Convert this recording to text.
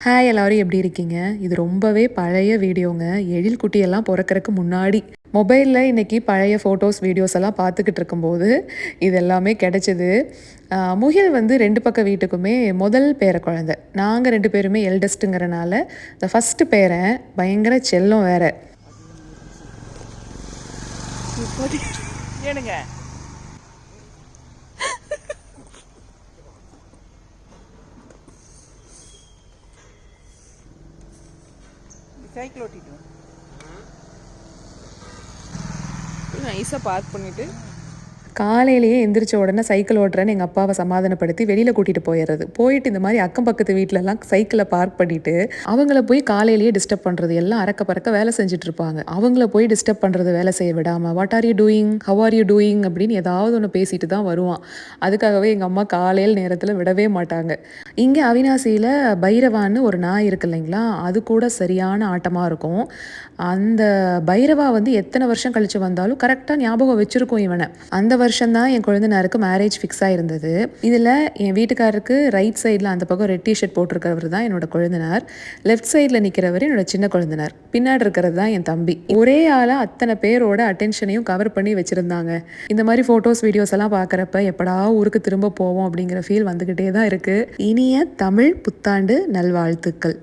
Hi எல்லாரும் எப்படி இருக்கீங்க? இது ரொம்பவே பழைய வீடியோங்க. எழில் குட்டியெல்லாம் பொறக்கறக்கு முன்னாடி. மொபைல்ல இன்னைக்கு பழைய ஃபோட்டோஸ், வீடியோஸ் எல்லாம் பார்த்துக்கிட்டு இருக்கும்போது, இது எல்லாமே கிடைச்சது. முகில் வந்து 2 பக்க வீட்டுக்குமே முதல் பேர குழந்தை. நாங்க 2 பேருமே எல்டஸ்ட்டுங்கிறனால, இந்த ஃபர்ஸ்ட்டு பேரன் பயங்கர செல்லம் வேற. ஏனுங்க சைக்கிள் ஓட்டிட்டு நைஸாக பார்க் பண்ணிவிட்டு காலையிலேயே எந்திரிச்ச உடனே சைக்கிள் ஓட்டுறேன்னு எங்கள் அப்பாவை சமாதானப்படுத்தி வெளியில் கூட்டிகிட்டு போயிடுறது. போயிட்டு இந்த மாதிரி அக்கம் பக்கத்து வீட்டிலலாம் சைக்கிளை பார்க் பண்ணிவிட்டு அவங்கள போய் காலையிலேயே டிஸ்டர்ப் பண்ணுறது. எல்லாம் அறக்க பறக்க வேலை செஞ்சுட்டு இருப்பாங்க. அவங்கள போய் டிஸ்டர்ப் பண்ணுறது, வேலை செய்ய விடாமல் what are you doing, how are you doing அப்படின்னு ஏதாவது ஒன்று பேசிட்டு தான் வருவான். அதுக்காகவே எங்கள் அம்மா காலையில் நேரத்தில் விடவே மாட்டாங்க. இங்கே அவினாசியில் பைரவான்னு ஒரு நாய் இருக்கு இல்லைங்களா, அது கூட சரியான ஆட்டமாக இருக்கும். அந்த பைரவா வந்து எத்தனை வருஷம் கழித்து வந்தாலும் கரெக்டாக ஞாபகம் வச்சுருக்கும் இவனை. அந்த வருஷம்தான் என் குழந்தைனாருக்கு மேரேஜ் ஃபிக்ஸ் ஆயிருந்தது. இதில் என் வீட்டுக்காரருக்கு ரைட் சைடில் அந்த பக்கம் ரெட் டிஷர்ட் போட்டிருக்கிறவர் தான் என்னோட குழந்தைனார். லெஃப்ட் சைடில் நிற்கிறவர் என்னோட சின்ன குழந்தைனார். பின்னாடி இருக்கிறது தான் என் தம்பி. ஒரே ஆளாக அத்தனை பேரோட அட்டென்ஷனையும் கவர் பண்ணி வச்சுருந்தாங்க. இந்த மாதிரி ஃபோட்டோஸ், வீடியோஸ் எல்லாம் பார்க்குறப்ப எப்படா ஊருக்கு திரும்ப போவோம் அப்படிங்கிற ஃபீல் வந்துக்கிட்டே தான் இருக்குது. இனிய தமிழ் புத்தாண்டு நல்வாழ்த்துக்கள்.